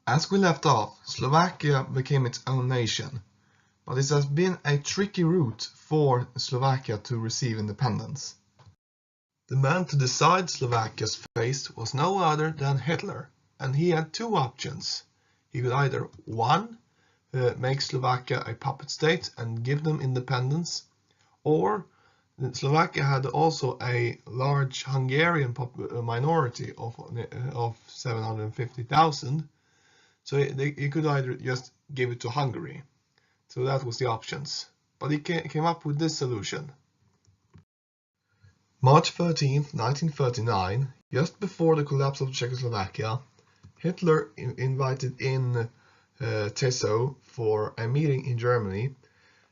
As we left off, Slovakia became its own nation, but it has been a tricky route for Slovakia to receive independence. The man to decide Slovakia's fate was no other than Hitler, and he had two options. He could either 1. Make Slovakia a puppet state and give them independence, or Slovakia had also a large Hungarian minority of 750,000, so he could either just give it to Hungary. So that was the options. But he came up with this solution. March 13th, 1939, just before the collapse of Czechoslovakia, Hitler invited in Tiso for a meeting in Germany,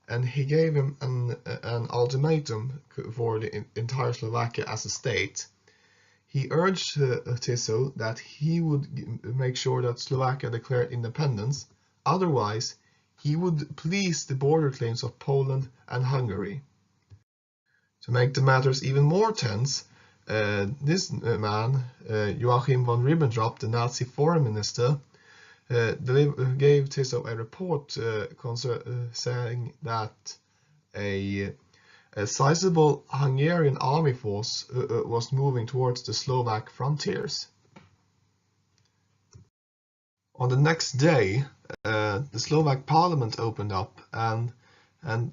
and he gave him an ultimatum for the entire Slovakia as a state. He urged Tiso that he would make sure that Slovakia declared independence, otherwise he would please the border claims of Poland and Hungary. To make the matters even more tense, this man, Joachim von Ribbentrop, the Nazi foreign minister, gave Tiso a report saying that a sizable Hungarian army force was moving towards the Slovak frontiers. On the next day, the Slovak parliament opened up and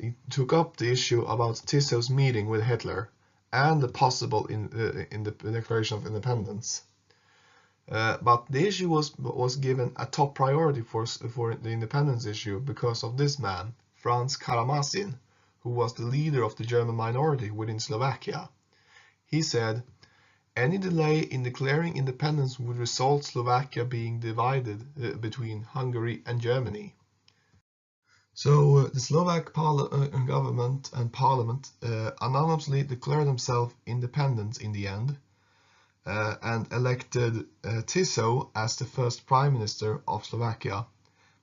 it took up the issue about Tiso's meeting with Hitler and the possible in the Declaration of Independence. But the issue was given a top priority for the independence issue because of this man, Franz Karamazin, who was the leader of the German minority within Slovakia. He said, any delay in declaring independence would result Slovakia being divided between Hungary and Germany. So the Slovak government and parliament anonymously declared themselves independent in the end and elected Tiso as the first prime minister of Slovakia.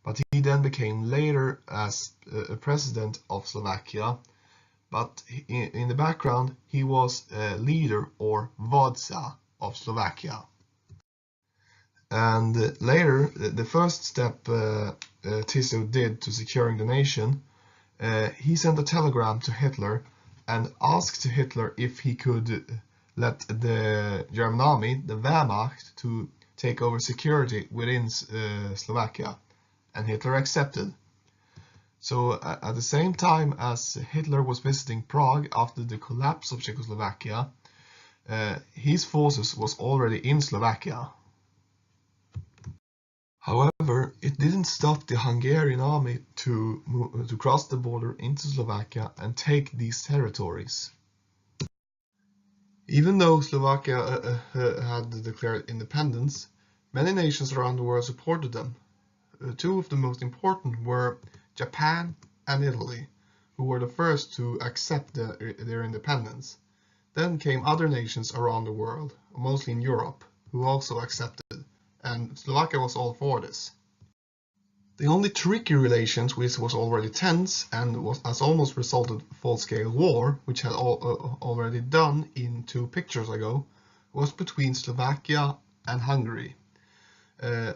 But he then became later as president of Slovakia. But in the background, he was leader or vodca of Slovakia. And later, the first step Tiso did to securing the nation, he sent a telegram to Hitler and asked Hitler if he could let the German army, the Wehrmacht, to take over security within Slovakia. And Hitler accepted. So at the same time as Hitler was visiting Prague after the collapse of Czechoslovakia, his forces was already in Slovakia. However, it didn't stop the Hungarian army to cross the border into Slovakia and take these territories. Even though Slovakia had declared independence, many nations around the world supported them. Two of the most important were Japan and Italy, who were the first to accept their independence. Then came other nations around the world, mostly in Europe, who also accepted, and Slovakia was all for this. The only tricky relations, which was already tense and has almost resulted in full-scale war, which had already done in 2 pictures ago, was between Slovakia and Hungary.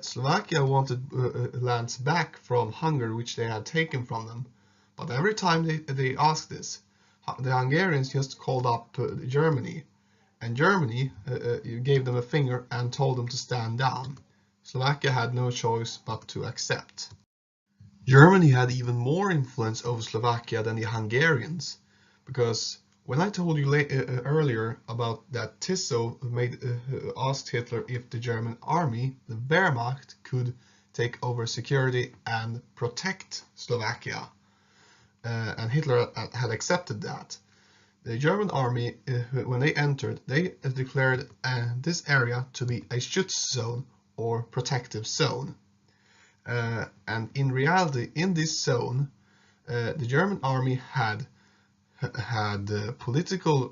Slovakia wanted lands back from Hungary, which they had taken from them, but every time they asked this, the Hungarians just called up Germany, and Germany gave them a finger and told them to stand down. Slovakia had no choice but to accept. Germany had even more influence over Slovakia than the Hungarians, because when I told you earlier about that Tiso asked Hitler if the German army, the Wehrmacht, could take over security and protect Slovakia, and Hitler had accepted that. The German army, when they entered, they declared this area to be a Schutzzone or protective zone. And in reality, in this zone, the German army had political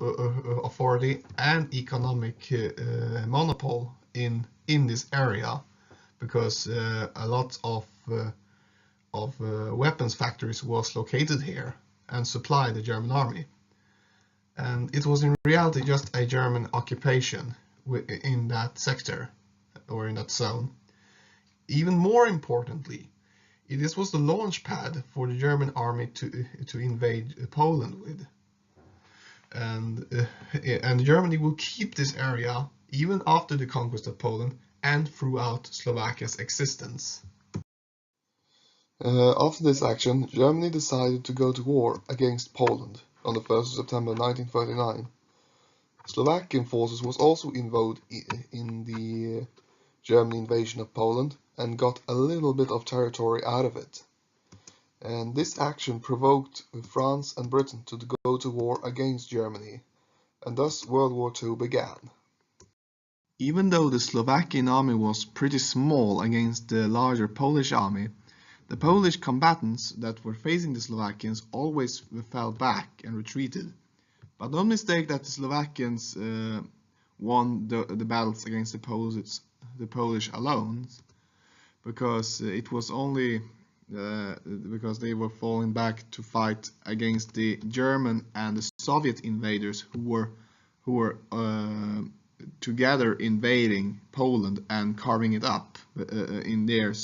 authority and economic monopoly in this area, because a lot of weapons factories was located here and supplied the German army. And it was in reality just a German occupation in that sector or in that zone. even more importantly, this was the launch pad for the German army to invade Poland with. And Germany will keep this area even after the conquest of Poland and throughout Slovakia's existence. After this action, Germany decided to go to war against Poland on the 1st of September 1939. Slovakian forces was also involved in the German invasion of Poland and got a little bit of territory out of it. And this action provoked France and Britain to go to war against Germany, and thus World War II began. Even though the Slovakian army was pretty small against the larger Polish army, the Polish combatants that were facing the Slovakians always fell back and retreated. But don't mistake that the Slovakians won the battles against the Polish alone, because it was only because they were falling back to fight against the German and the Soviet invaders who were together invading Poland and carving it up in their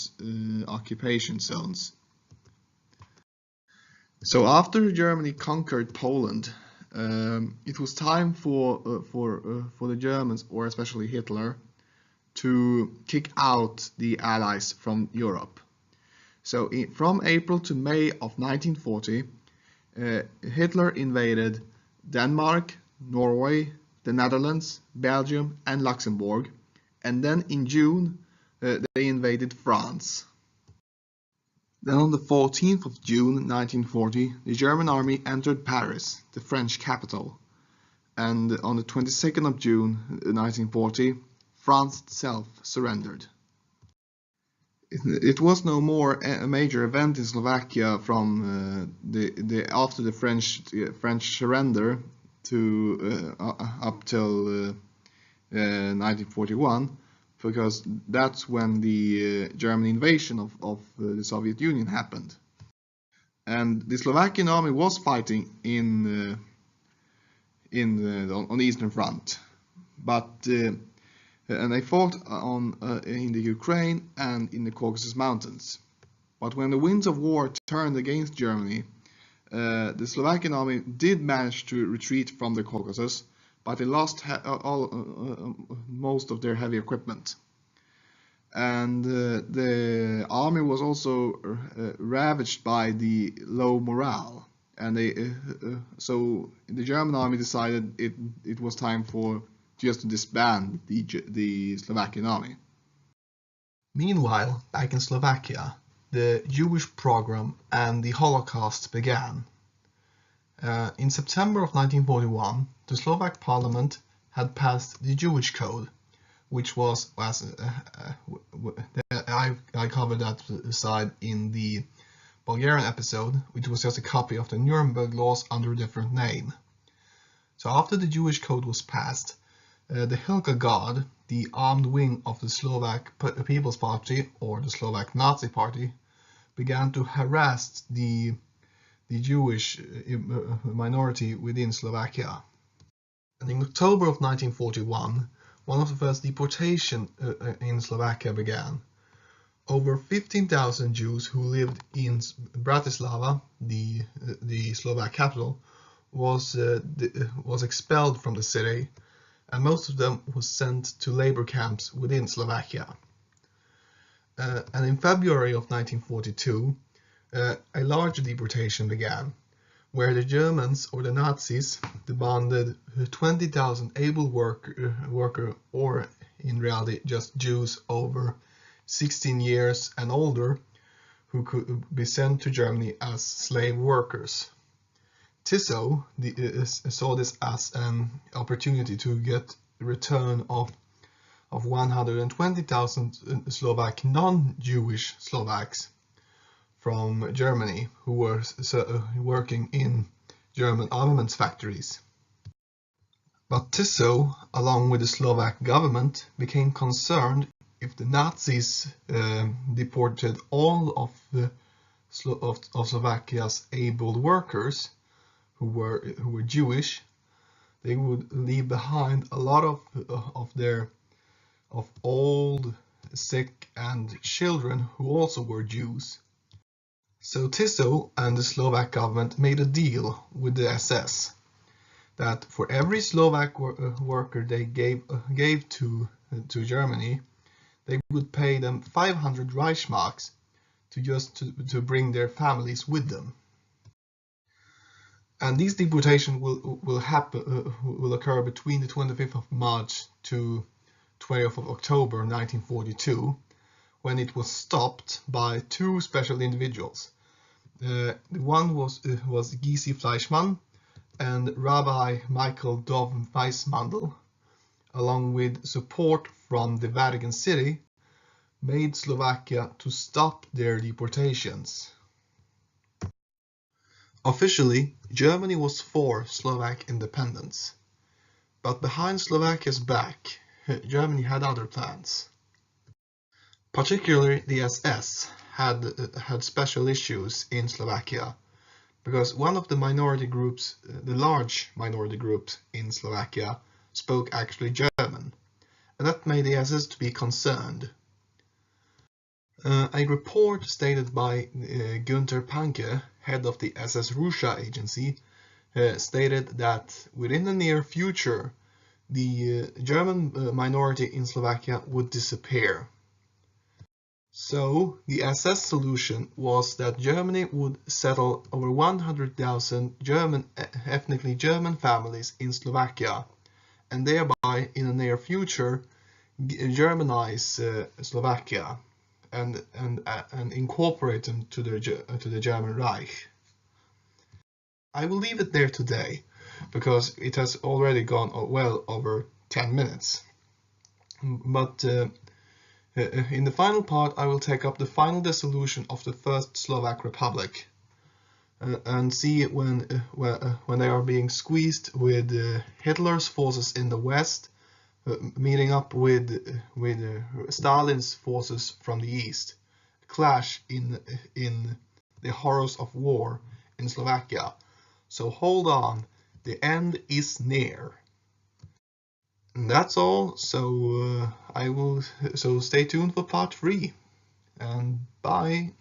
occupation zones. So after Germany conquered Poland, it was time for the Germans, or especially Hitler, to kick out the Allies from Europe. So from April to May of 1940, Hitler invaded Denmark, Norway, the Netherlands, Belgium and Luxembourg, and then in June they invaded France. Then on the 14th of June 1940, the German army entered Paris, the French capital, and on the 22nd of June 1940, France itself surrendered. It was no more a major event in Slovakia from after the French surrender to up till 1941, because that's when the German invasion of the Soviet Union happened, and the Slovakian army was fighting on the Eastern Front, but and they fought in the Ukraine and in the Caucasus Mountains. But when the winds of war turned against Germany, the Slovakian army did manage to retreat from the Caucasus, but they lost most of their heavy equipment. And the army was also ravaged by the low morale. And so the German army decided it was time for just to disband the Slovakian army. Meanwhile, back in Slovakia, the Jewish pogrom and the Holocaust began. In September of 1941, the Slovak parliament had passed the Jewish Code, which was, as I covered that side in the Bulgarian episode, which was just a copy of the Nuremberg laws under a different name. So after the Jewish Code was passed, the Hilka Guard, the armed wing of the Slovak People's Party, or the Slovak Nazi Party, began to harass the Jewish minority within Slovakia. And in October of 1941, one of the first deportations in Slovakia began. Over 15,000 Jews who lived in Bratislava, the Slovak capital, was expelled from the city, and most of them was sent to labor camps within Slovakia. And in February of 1942, a larger deportation began, where the Germans, or the Nazis, demanded 20,000 able worker, or in reality just Jews over 16 years and older, who could be sent to Germany as slave workers. Tiso saw this as an opportunity to get the return of 120,000 Slovak non-Jewish Slovaks from Germany who were working in German armaments factories. But Tiso, along with the Slovak government, became concerned if the Nazis deported all of Slovakia's able workers who were Jewish, they would leave behind a lot of old sick, and children who also were Jews. So Tiso and the Slovak government made a deal with the SS that for every Slovak worker they gave to Germany, they would pay them 500 Reichsmarks to bring their families with them. And these deportations will occur between the 25th of March to 20th of October 1942, when it was stopped by two special individuals. One was Gysi Fleischmann and Rabbi Michael Dov Weissmandl, along with support from the Vatican City, made Slovakia to stop their deportations. Officially, Germany was for Slovak independence, but behind Slovakia's back, Germany had other plans. Particularly the SS had special issues in Slovakia, because one of the minority groups, the large minority groups in Slovakia, spoke actually German, and that made the SS to be concerned. A report stated by Günther Panke, head of the SS Russia agency, stated that within the near future the German minority in Slovakia would disappear. So the SS solution was that Germany would settle over 100,000 ethnically German families in Slovakia, and thereby in the near future Germanize Slovakia and incorporate them to the German Reich. I will leave it there today because it has already gone well over 10 minutes. But in the final part, I will take up the final dissolution of the First Slovak Republic and see when they are being squeezed with Hitler's forces in the west meeting up with Stalin's forces from the east, clash in the horrors of war in Slovakia. So hold on, the end is near. And that's all. So stay tuned for part 3, and bye.